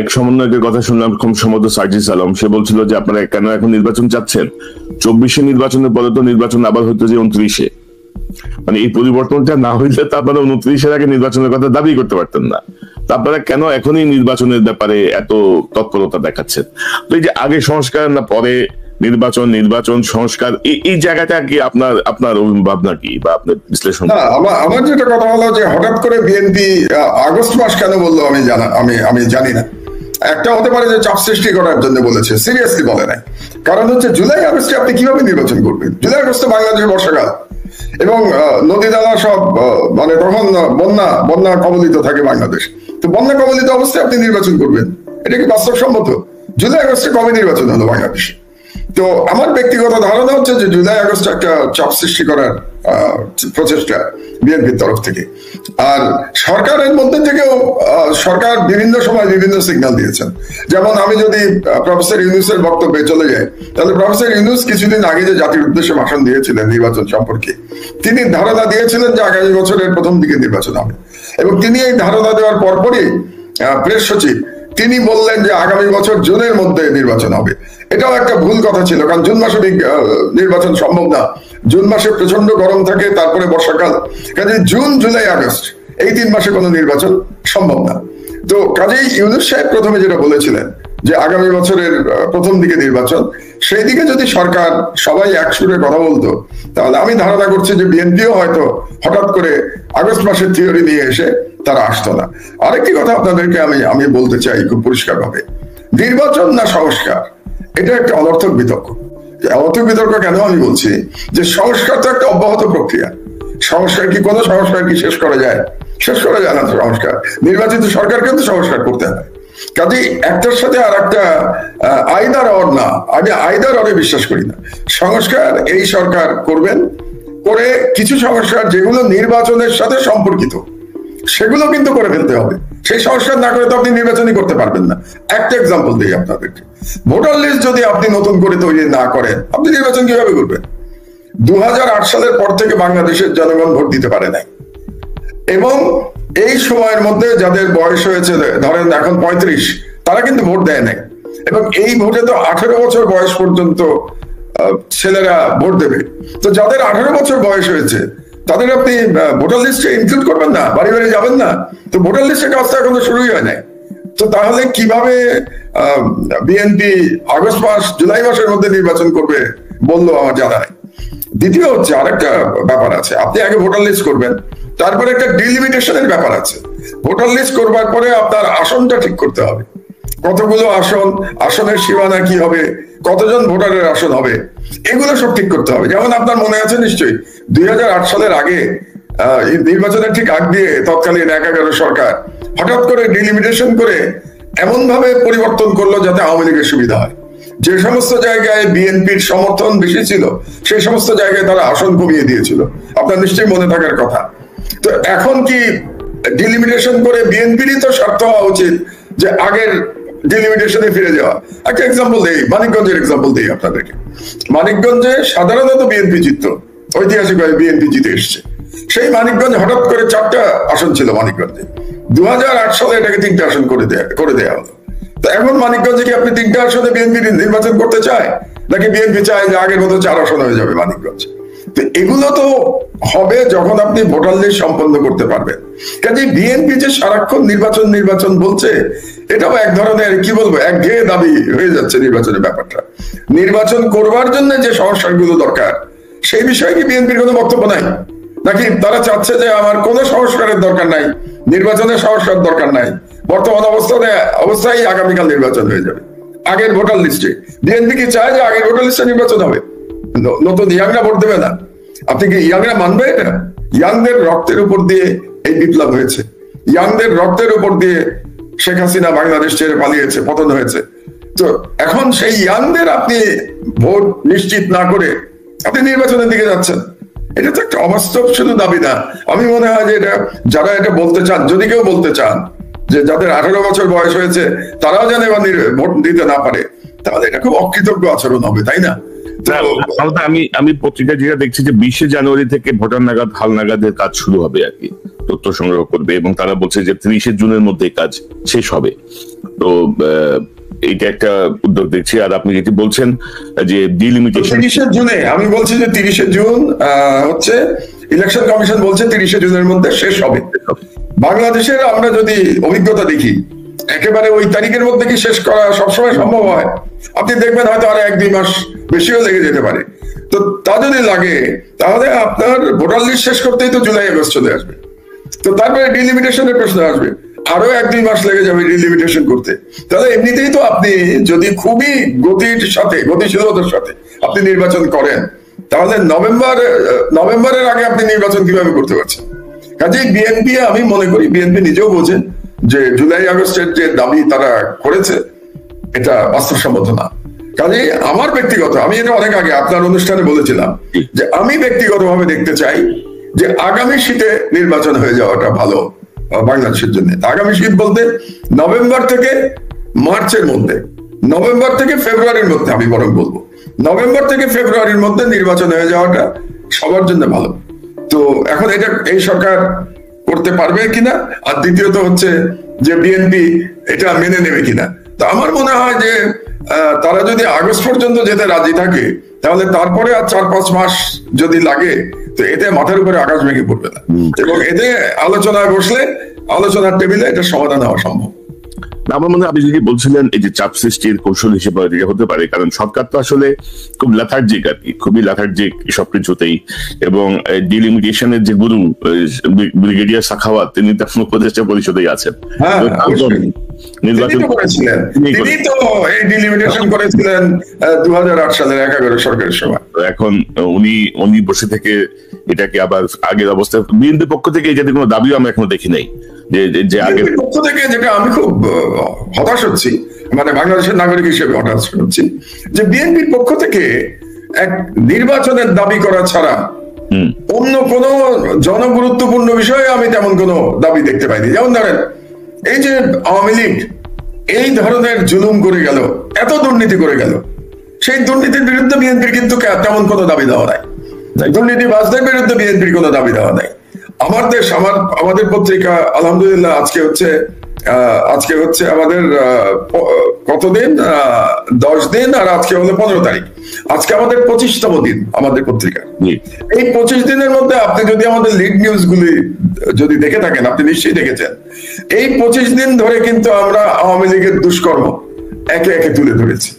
এক সমন্বয়কের কথা শুনলাম, খুব সম্ভবত সার্জিস আলম, সে বলছিল যে আপনারা কেন এখন নির্বাচন চাচ্ছেন, 24-এ নির্বাচনের পরে তো নির্বাচন আবার হইতো যে 29-এ, মানে এই পরিবর্তনটা না হইলে তো আপনারা 29-এর আগে নির্বাচনের কথা দাবি করতে পারতেন না। আপনারা কেন এখনই নির্বাচনের ব্যাপারে এত তৎপরতা দেখাচ্ছেন? তো এই যে আগে সংস্কার না পরে নির্বাচন, নির্বাচন সংস্কার, এই জায়গাটা কি আপনার ভাবনা কি বা আপনার বিশ্লেষণ? আমার যেটা কথা হলো যে হঠাৎ করে বিএনপি আগস্ট মাস কেন বললো আমি জানি না। একটা হতে পারে যে চাপ সৃষ্টি করার জন্য বলেছে, সিরিয়াসলি বলে নাই। কারণ হচ্ছে জুলাই আগস্টে আপনি কিভাবে নির্বাচন করবেন? জুলাই আগস্টে বাংলাদেশের বর্ষাকাল এবং নদী নালা সব মানে তখন বন্যা কবলিত থাকে বাংলাদেশ। তো বন্যা কবলিত অবস্থায় আপনি নির্বাচন করবেন, এটা কি বাস্তবসম্মত? জুলাই আগস্টে কবে নির্বাচন হলো বাংলাদেশে? তো আমার ব্যক্তিগত ধারণা হচ্ছে যে জুলাই আগস্ট একটা চাপ সৃষ্টি করার প্রচেষ্টা বিএনপির তরফ থেকে। আর সরকারের মধ্যে থেকেও সরকার বিভিন্ন সময় বিভিন্ন সিগন্যাল দিয়েছেন। যেমন আমি যদি প্রফেসর ইউনূসের বক্তব্যে চলে যাই, তাহলে প্রফেসর ইউনূস কিছুদিন আগে যে জাতির উদ্দেশ্যে ভাষণ দিয়েছিলেন নির্বাচন সম্পর্কে, তিনি ধারণা দিয়েছিলেন যে আগামী বছরের প্রথম দিকে নির্বাচন হবে। এবং তিনি এই ধারণা দেওয়ার পরপরই প্রেস সচিব তিনি বললেন যে আগামী বছর জুনের মধ্যে নির্বাচন হবে। এটাও একটা ভুল কথা ছিল, কারণ জুন মাসে নির্বাচন সম্ভব না। জুন মাসে প্রচন্ড গরম থাকে, তারপরে বর্ষাকাল, কাজে জুন জুলাই আগস্ট এই 3 মাসে কোনো নির্বাচন সম্ভব না। তো কাজেই ইউনূস সাহেব প্রথমে যেটা বলেছিলেন যে আগামী বছরের প্রথম দিকে নির্বাচন, সেই দিকে যদি সরকার সবাই এক সুরে কথা বলতো, তাহলে আমি ধারণা করছি যে বিএনপিও হয়তো হঠাৎ করে আগস্ট মাসের থিওরি নিয়ে এসে তারা আসতো না। আরেকটি কথা আপনাদেরকে আমি বলতে চাই খুব পরিষ্কার ভাবে, নির্বাচন না সংস্কার, এটা একটা অনর্থক বিতর্ক। অনর্থক বিতর্ক কেন আমি বলছি, যে সংস্কার তো একটা অব্যাহত প্রক্রিয়া। সংস্কার কি কোনো সংস্কার কি শেষ করা যায়? শেষ করা যায় না তো সংস্কার। নির্বাচিত সরকারকে তো সংস্কার করতে হয়। কাজেই একটার সাথে আর একটা আইদার অর না, আমি আইদার অরে বিশ্বাস করি না। সংস্কার এই সরকার করবেন, করে কিছু সংস্কার যেগুলো নির্বাচনের সাথে সম্পর্কিত সেগুলো কিন্তু করে ফেলতে হবে। সেই সংস্কার না করে তো আপনি নির্বাচনই করতে পারবেন না। একটা এক্সাম্পল দিই আপনাদেরকে, ভোটার লিস্ট যদি আপনি নতুন করে তৈরি না করেন, আপনি নির্বাচন কিভাবে করবেন? 2008 সালের পর থেকে বাংলাদেশের জনগণ ভোট দিতে পারে নাই, এবং এই সময়ের মধ্যে যাদের বয়স হয়েছে ধরেন এখন 35, তারা কিন্তু ভোট দেয় নাই। এবং এই ভোটে তো 18 বছর বয়স পর্যন্ত ছেলেরা ভোট দেবে। তো যাদের 18 বছর বয়স হয়েছে তাদের আপনি ভোটার লিস্টে ইনক্লুড করবেন না, বাড়ি বাড়ি যাবেন না? তো ভোটার লিস্টের কাজটা এখনো শুরুই হয় নাই। তো তাহলে কিভাবে বিএনপি আগস্ট মাস জুলাই মাসের মধ্যে নির্বাচন করবে বললো আমার জানা নাই। দ্বিতীয় হচ্ছে আরেকটা ব্যাপার আছে, আপনি আগে ভোটার লিস্ট করবেন, তারপরে একটা ডিলিমিটেশনের ব্যাপার আছে। ভোটার লিস্ট করবার পরে আপনার আসনটা ঠিক করতে হবে, কতগুলো আসন, আসনের সীমানা কি হবে, কতজন ভোটারের আসন হবে, এগুলো সব ঠিক করতে হবে। যেমন আপনার মনে আছে নিশ্চয়ই 2008 সালের আগে নির্বাচনের ঠিক আগ দিয়ে তৎকালীন 11 সরকার হঠাৎ করে ডিলিমিটেশন করে এমন ভাবে পরিবর্তন করলো যাতে আওয়ামী লীগের সুবিধা হয়। যে সমস্ত জায়গায় বিএনপির সমর্থন বেশি ছিল সেই সমস্ত জায়গায় তারা আসন কমিয়ে দিয়েছিল, আপনার নিশ্চয়ই মনে থাকার কথা। তো এখন কি ডিলিমিটেশন করে বিএনপিরই তো স্বার্থ হওয়া উচিত যে আগের ডিলিমিটেশনে ফিরে যাওয়া। একটা এক্সাম্পল দেই, মানিকগঞ্জের এক্সাম্পল দিই আপনাদেরকে। মানিকগঞ্জে সাধারণত বিএনপি জিততো, ঐতিহাসিকভাবে বিএনপি জিতে এসছে। সেই মানিকগঞ্জ হঠাৎ করে 4টা আসন ছিল মানিকগঞ্জে, 2008 সালে এটাকে 3টে আসন করে দেয়া হলো। তো এখন মানিকগঞ্জে কি আপনি 3টে আসনে বিএনপি নির্বাচন করতে চায়, নাকি বিএনপি চায় যে আগের মতো 4 আসন হয়ে যাবে মানিকগঞ্জ? তো এগুলো তো হবে যখন আপনি ভোটার লিস্ট সম্পন্ন করতে পারবেন। কাজে বিএনপি যে সারাক্ষণ নির্বাচন নির্বাচন বলছে, এটাও এক ধরনের কি বলবো একঘেয়ে দাবি হয়ে যাচ্ছে নির্বাচনের ব্যাপারটা। নির্বাচন করবার জন্য যে সংস্কারগুলো দরকার সেই বিষয়ে কি বিএনপির কোনো বক্তব্য নাই? নাকি তারা চাচ্ছে যে আমার কোনো সংস্কারের দরকার নাই, নির্বাচনের সংস্কার দরকার নাই, বর্তমান অবস্থায় আগামীকাল নির্বাচন হয়ে যাবে আগের ভোটার লিস্টে? বিএনপি কি চায় যে আগের ভোটার লিস্টে নির্বাচন হবে? নতুন ইয়াংরা ভোট দেবে না? আপনি কি ইয়াংরা মানবে এটা? ইয়াংদের রক্তের উপর দিয়ে এই বিপ্লব হয়েছে, ইয়াংদের রক্তের উপর দিয়ে শেখ হাসিনা বাংলাদেশ ছেড়ে পালিয়েছে, পতন হয়েছে। তো এখন সেই ইয়াংদের আপনি ভোট নিশ্চিত না করে আপনি নির্বাচনের দিকে যাচ্ছেন, এটা তো একটা অবাস্তব শুধু দাবি না। আমি মনে হয় যে এটা যারা এটা বলতে চান, যদি কেউ বলতে চান যে যাদের 18 বছর বয়স হয়েছে তারাও যেন এবার ভোট দিতে না পারে, তাহলে এটা খুব অকৃতজ্ঞ আচরণ হবে, তাই না? আমি পত্রিকা যেটা দেখছি যে 20 জানুয়ারি থেকে ভোটার নাগাদ হালনাগাদের কাজ শুরু হবে আর কি, তথ্য সংগ্রহ করবে, এবং তারা বলছে যে 30 জুনের মধ্যে কাজ শেষ হবে। তো এইটা একটা উদ্যোগ দেখছি। আর আপনি যেটি বলছেন যে ডিলিমিটেশন 30শে জুনে, আমি বলছি যে 30শে জুন হচ্ছে ইলেকশন কমিশন বলছে 30শে জুনের মধ্যে শেষ হবে। বাংলাদেশের আমরা যদি অভিজ্ঞতা দেখি, একেবারে ওই তারিখের মধ্যে কি শেষ করা সবসময় সম্ভব হয়? আপনি দেখবেন হয়তো আর 1-2 মাস বেশিও লেগে যেতে পারে। তো তা যদি লাগে তাহলে আপনার ভোটার লিস্ট শেষ করতেই তো জুলাই আগস্ট চলে আসবে। তো তারপরে ডিলিমিটেশনের প্রশ্ন আসবে, আরো 1-2 মাস লেগে যাবে ডিলিমিটেশন করতে। তাহলে এমনিতেই তো আপনি যদি খুবই গতিশীলতার সাথে আপনি নির্বাচন করেন, তাহলে নভেম্বরের আগে আপনি নির্বাচন কিভাবে করতে পারছেন? কাজেই বিএনপি, আমি মনে করি বিএনপি নিজেও বোঝেন যে জুলাই আগস্টের যে দাবি তারা করেছে এটা বাস্তবসম্মত না। কাজে আমার ব্যক্তিগত, আমি এটা অনেক আগে আপনার অনুষ্ঠানে বলেছিলাম যে আমি ব্যক্তিগতভাবে দেখতে চাই যে আগামী শীতে নির্বাচন হয়ে যাওয়াটা ভালো বাংলাদেশের জন্য। আগামী শীত বলতে নভেম্বর থেকে মার্চের মধ্যে, নভেম্বর থেকে ফেব্রুয়ারির মধ্যে, আমি বরং বলবো নভেম্বর থেকে ফেব্রুয়ারির মধ্যে নির্বাচন হয়ে যাওয়াটা সবার জন্য ভালো। তো এখন এটা এই সরকার করতে পারবে কিনা, আর দ্বিতীয়ত হচ্ছে যে বিএনপি এটা মেনে নেবে কিনা। তো আমার মনে হয় যে তারা যদি আগস্ট পর্যন্ত যেতে রাজি থাকে, তাহলে তারপরে আর 4-5 মাস যদি লাগে, তো এতে মাথার উপরে আকাশ ভেঙে পড়বে না, এবং এতে আলোচনায় বসলে আলোচনার টেবিলে এটা সমাধান হওয়া সম্ভব। আমার মনে হয় আপনি যদি বলছিলেন এই যে চাপ সৃষ্টির কৌশল হিসেবে হতে পারে, কারণ সরকার তো আসলে খুব লেথার্জিক আর কি, খুবই লেথার্জিক সবকিছুতেই। এবং ডিলিমিটেশনের যে গুরু ব্রিগেডিয়ার সাখাওয়াত, তিনি তো উপদেষ্টা পরিষদেই আছেন। নির্বাচন করেছিলেন, তিনি তো এই ডিলিমিটেশন করেছিলেন 2008 সালের 11 সরকারের সময়। এখন উনি বসে থেকে এটাকে আবার আগের অবস্থায়, বিএনপির পক্ষ থেকে এই জাতীয় কোনো দাবিও আমি এখনো দেখি নাই। যে আগের পক্ষ থেকে যেটা আমি খুব হতাশ হচ্ছি, মানে বাংলাদেশের নাগরিক হিসেবে হতাশ হচ্ছি, যে বিএনপির পক্ষ থেকে এক নির্বাচনের দাবি করা ছাড়া অন্য কোন জনগুরুত্বপূর্ণ বিষয়ে আমি তেমন কোনো দাবি দেখতে পাইনি। যেমন ধরেন এই যে আওয়ামী লীগ এই ধরনের জুলুম করে গেল, এত দুর্নীতি করে গেল, সেই দুর্নীতির বিরুদ্ধে বিএনপির কিন্তু তেমন কোনো দাবি দেওয়া নাই। দুর্নীতিবাজদের বিরুদ্ধে বিএনপির কোনো দাবি দেওয়া নাই। আমাদের পত্রিকা আলহামদুলিল্লাহ আজকে হচ্ছে আমাদের কতদিন, 10 দিন, আর আজকে হলো 15 তারিখ। আজকে আমাদের 25তম দিন আমাদের পত্রিকা। এই 25 দিনের মধ্যে আপনি যদি আমাদের লিড নিউজ গুলি যদি দেখে থাকেন, আপনি নিশ্চয়ই দেখেছেন, এই 25 দিন ধরে কিন্তু আমরা আওয়ামী লীগের দুষ্কর্ম একে একে তুলে ধরেছি,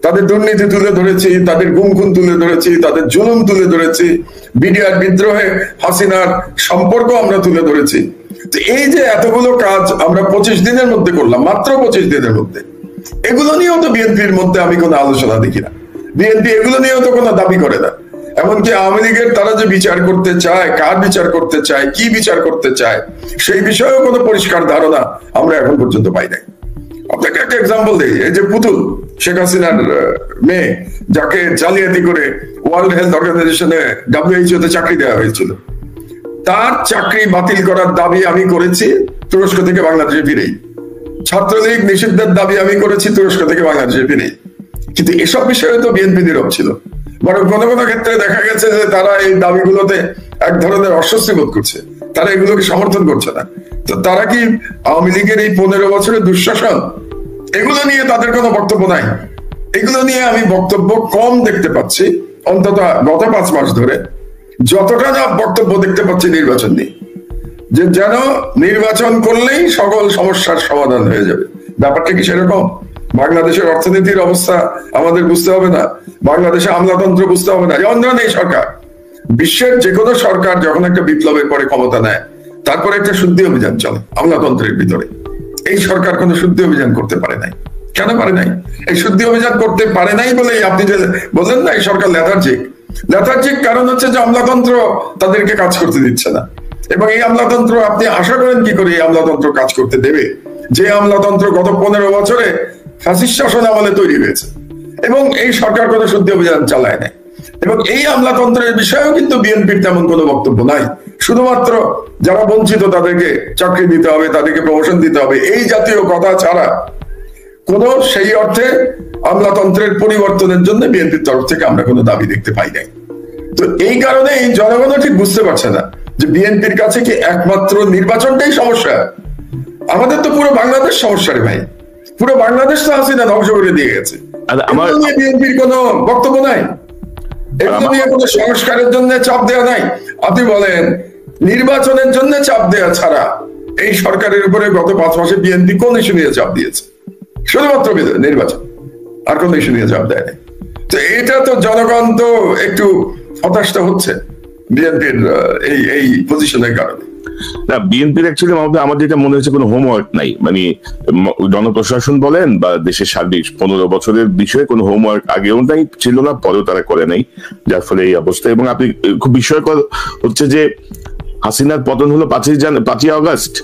তাদের দুর্নীতি তুলে ধরেছি, তাদের গুম খুন তুলে ধরেছি, তাদের জুলুম তুলে ধরেছি, বিডিআর বিদ্রোহে হাসিনার সম্পর্ক আমরা তুলে ধরেছি। তো এই যে এতগুলো কাজ আমরা 25 দিনের মধ্যে করলাম, মাত্র 25 দিনের মধ্যে, এগুলো নিয়েও তো বিএনপির মধ্যে আমি কোনো আলোচনা দেখি না। বিএনপি এগুলো নিয়েও তো কোনো দাবি করে না। এমনকি আওয়ামী লীগের তারা যে বিচার করতে চায়, কার বিচার করতে চায়, কি বিচার করতে চায়, সেই বিষয়েও কোনো পরিষ্কার ধারণা আমরা এখন পর্যন্ত পাই নাই। আপনাকে একটা এক্সাম্পল দিই, এই যে পুতুল, শেখ হাসিনার মেয়ে, যাকে জালিয়াতি করে ওয়ার্ল্ড হেলথ অর্গানাইজেশনে WHO তে চাকরি দেওয়া হয়েছিল, তার চাকরি বাতিল করার দাবি আমি করেছি তুরস্ক থেকে বাংলাদেশে ফিরেই। ছাত্রলীগ নিষিদ্ধের দাবি আমি করেছি তুরস্ক থেকে বাংলাদেশে ফিরেই। কিন্তু এসব বিষয়ে তো বিএনপি নীরব ছিল, বরং কোনো কোনো ক্ষেত্রে দেখা গেছে যে তারা এই দাবিগুলোতে এক ধরনের অস্বস্তি বোধ করছে, তারা এগুলোকে সমর্থন করছে না। তো তারা কি আওয়ামী লীগের এই 15 বছরের দুঃশাসন, এগুলো নিয়ে তাদের কোনো বক্তব্য নাই? এগুলো নিয়ে আমি বক্তব্য কম দেখতে পাচ্ছি, অন্তত গত 5 মাস ধরে যতটা না বক্তব্য দেখতে পাচ্ছি নির্বাচন নিয়ে, যে যেন নির্বাচন করলেই সকল সমস্যার সমাধান হয়ে যাবে। ব্যাপারটা কি সেরকম? বাংলাদেশের অর্থনীতির অবস্থা আমাদের বুঝতে হবে না? বাংলাদেশে আমলাতন্ত্র বুঝতে হবে না? যেমন ধরেন এই সরকার, বিশ্বের যে কোনো সরকার যখন একটা বিপ্লবের পরে ক্ষমতা নেয়, তারপরে একটা শুদ্ধি অভিযান চলে আমলাতন্ত্রের ভিতরে। এই সরকার কোনো শুদ্ধি অভিযান করতে পারে নাই। কেন পারে নাই? এই শুদ্ধি অভিযান করতে পারে নাই বলেই আপনি যে বললেন না এই সরকার লেথার্জিক কারণ হচ্ছে যে আমলাতন্ত্র তাদেরকে কাজ করতে দিচ্ছে না। এবং এই আমলাতন্ত্র, আপনি আশা করেন কি করে এই আমলাতন্ত্র কাজ করতে দেবে, যে আমলাতন্ত্র গত 15 বছরে ফ্যাসিস্ট শাসন আমলে তৈরি হয়েছে, এবং এই সরকার কোনো শুদ্ধি অভিযান চালায় নাই। এবং এই আমলাতন্ত্রের বিষয়েও কিন্তু বিএনপির তেমন কোনো বক্তব্য নাই। শুধুমাত্র যারা বঞ্চিত তাদেরকে চাকরি দিতে হবে, তাদেরকে প্রমোশন দিতে হবে, এই জাতীয় কথা ছাড়া কোন সেই অর্থে আমলাতন্ত্রের পরিবর্তনের জন্য বিএনপির তরফ থেকে আমরা কোনো দাবি দেখতে পাই নাই। তো এই কারণে এই জনগণও ঠিক বুঝতে পারছে না যে বিএনপির কাছে কি একমাত্র নির্বাচনটাই সমস্যা। আমাদের তো পুরো বাংলাদেশ সমস্যা রে ভাই। পুরো বাংলাদেশ তো হাসিনা ধ্বংস করে দিয়ে গেছে। আমার বিএনপির কোনো বক্তব্য নাই, এগুলো নিয়ে কোনো সংস্কারের জন্য চাপ দেওয়া নাই। আপনি বলেন নির্বাচনের জন্য চাপ দেওয়া ছাড়া এই সরকারের উপরে গত 5 মাসে বিএনপি কোন ইস্যু নিয়ে চাপ দিয়েছে? শুধুমাত্র নির্বাচন, আর কোন ইস্যু নিয়ে চাপ দেয় নাই। তো এটা তো জনগণ তো একটু হতাশ হচ্ছে বিএনপির এই পজিশনের কারণে। না, বিএনপির অ্যাকচুয়ালি আমার যেটা মনে হচ্ছে কোনো হোমওয়ার্ক নাই, মানে জনপ্রশাসন বলেন বা দেশের সার্বিক 15 বছরের বিষয়ে কোনো হোমওয়ার্ক আগেও নাই, ছিল না, পরেও তারা করে নাই, যার ফলে এই অবস্থা। এবং আপনি খুব বিস্ময়কর হচ্ছে যে হাসিনার পতন হলো 5ই আগস্ট,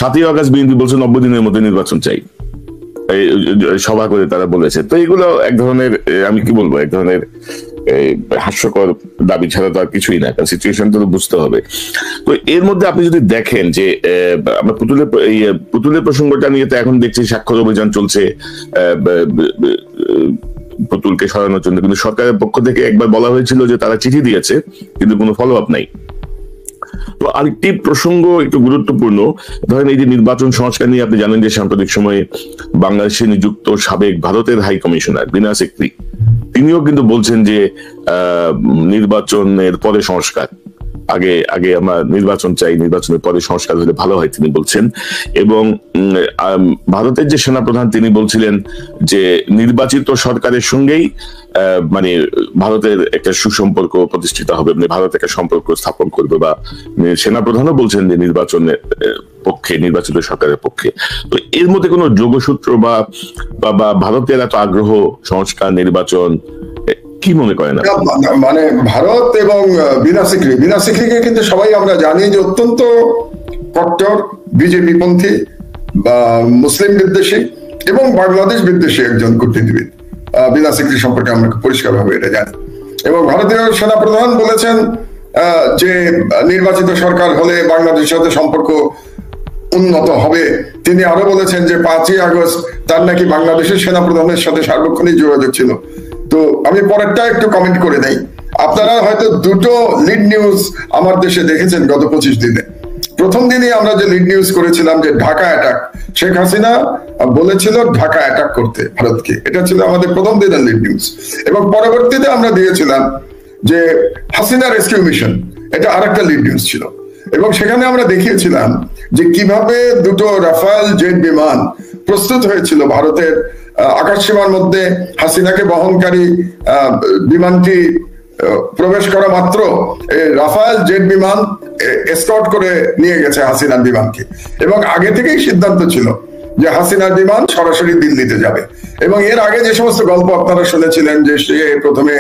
7ই আগস্ট বিএনপি বলছে 90 দিনের মধ্যে নির্বাচন চাই, সভা করে তারা বলেছে। তো এগুলো এক ধরনের, আমি কি বলবো, এক ধরনের হাস্যকর দাবি ছাড়া তো আর কিছুই না, কারণ সিচুয়েশন তো বুঝতে হবে। তো এর মধ্যে আপনি যদি দেখেন যে আমরা পুতুলের প্রসঙ্গটা নিয়ে তো এখন দেখছি স্বাক্ষর অভিযান চলছে পুতুলকে সরানোর জন্য, কিন্তু সরকারের পক্ষ থেকে একবার বলা হয়েছিল যে তারা চিঠি দিয়েছে, কিন্তু কোনো ফলো আপ নাই। তো আরেকটি প্রসঙ্গ একটু গুরুত্বপূর্ণ, ধরেন এই যে নির্বাচন সংস্কার নিয়ে আপনি জানেন যে সাম্প্রতিক সময়ে বাংলাদেশে নিযুক্ত সাবেক ভারতের হাই কমিশনার বিনা সিকরি, তিনিও কিন্তু বলছেন যে নির্বাচনের পরে সংস্কার, আগে আমরা নির্বাচন চাই, নির্বাচনের পরে সংস্কার হলে ভালো হয় তিনি বলছেন। এবং ভারতের যে সেনাপ্রধান তিনি বলছিলেন যে নির্বাচিত সরকারের সঙ্গেই মানে ভারতের একটা সুসম্পর্ক প্রতিষ্ঠিত হবে, মানে ভারত একটা সম্পর্ক স্থাপন করবে, বা সেনাপ্রধানও বলছেন যে নির্বাচনের পক্ষে, নির্বাচিত সরকারের পক্ষে। তো এর মধ্যে কোনো যোগসূত্র বা ভারতের এত আগ্রহ সংস্কার নির্বাচন কি মনে করেন? মানে ভারত এবং বিনা সিকরিকে কিন্তু সবাই আমরা জানি যে অত্যন্ত কট্টর বিজেপি পন্থী বা মুসলিম বিদ্বেষী এবং বাংলাদেশ বিদ্বেষী একজন কূটনীতিবিদ। বিনা সিকরি সম্পর্কে আমরা পরিষ্কার ভাবে এটা জানি। এবং ভারতীয় সেনাপ্রধান বলেছেন যে নির্বাচিত সরকার হলে বাংলাদেশের সাথে সম্পর্ক উন্নত হবে। তিনি আরো বলেছেন যে 5ই আগস্ট তার নাকি বাংলাদেশের সেনাপ্রধানের সাথে সার্বক্ষণিক যোগাযোগ ছিল। তো আমি পরেরটা একটু কমেন্ট করে নেই। আপনারা হয়তো দুটো লিড নিউজ আমার দেশে দেখেছেন গত 25 দিনে। প্রথম দিনে আমরা যে লিড নিউজ করেছিলাম যে ঢাকা অ্যাটাক, শেখ হাসিনা বলেছিল ঢাকা অ্যাটাক করতে ভারতকে, এটা ছিল আমাদের প্রথম দিনের লিড নিউজ। এবং পরবর্তীতে আমরা দিয়েছিলাম যে হাসিনা রেস্কিউ মিশন, এটা আরেকটা লিড নিউজ ছিল। এবং সেখানে আমরা দেখিয়েছিলাম যে কিভাবে দুটো রাফায়েল জেট বিমান প্রস্তুত হয়েছিল ভারতের আকাশ সীমার মধ্যে। হাসিনাকে বহনকারী বিমানটি প্রবেশ করা মাত্র রাফায়েল জেট বিমান এসকর্ট করে নিয়ে গেছে হাসিনার বিমানকে। এবং আগে থেকেই সিদ্ধান্ত ছিল যে হাসিনার বিমান সরাসরি দিল্লিতে যাবে। এবং এর আগে যে সমস্ত গল্প আপনারা শুনেছিলেন যে সে প্রথমে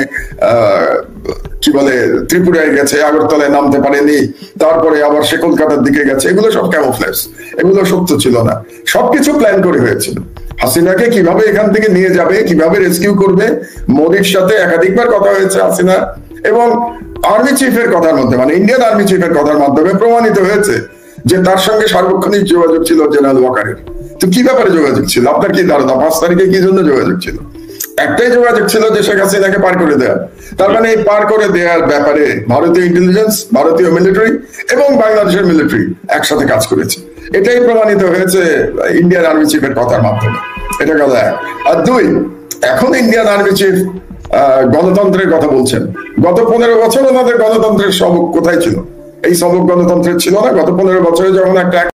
কি বলে ত্রিপুরায় গেছে, আগরতলায় নামতে পারেনি, তারপরে আবার সে কলকাতার দিকে গেছে, এগুলো সব ক্যামোফ্লেজ, এগুলো সত্য ছিল না। সবকিছু প্ল্যান করে হয়েছিল। হাসিনাকে কিভাবে এখান থেকে নিয়ে যাবে, কিভাবে রেস্কিউ করবে, মোদির সাথে একাধিকবার কথা হয়েছে হাসিনা। এবং আর্মি চিফের কথার মধ্যে, মানে ইন্ডিয়ান আর্মি চিফের কথার মাধ্যমে প্রমাণিত হয়েছে যে তার সঙ্গে সার্বক্ষণিক যোগাযোগ ছিল জেনারেল ওয়াকারের। তো কি ব্যাপারে যোগাযোগ ছিল? আপনার কি ধারণা 5 তারিখে কি জন্য যোগাযোগ ছিল? একটাই যোগাযোগ ছিল যে শেখ হাসিনাকে পার করে দেওয়া। তার মানে এই পার করে দেওয়ার ব্যাপারে ভারতীয় ইন্টেলিজেন্স, ভারতীয় মিলিটারি এবং বাংলাদেশের মিলিটারি একসাথে কাজ করেছে। এটাই প্রমাণিত হয়েছে ইন্ডিয়ান আর্মি চিফের কথার মাধ্যমে। এটা গেল 1। আর 2, এখন ইন্ডিয়ান আর্মি চিফ গণতন্ত্রের কথা বলছেন। গত 15 বছর ওনাদের গণতন্ত্রের সবক কোথায় ছিল? এই সবক গণতন্ত্রের ছিল না। গত 15 বছরে যখন একটা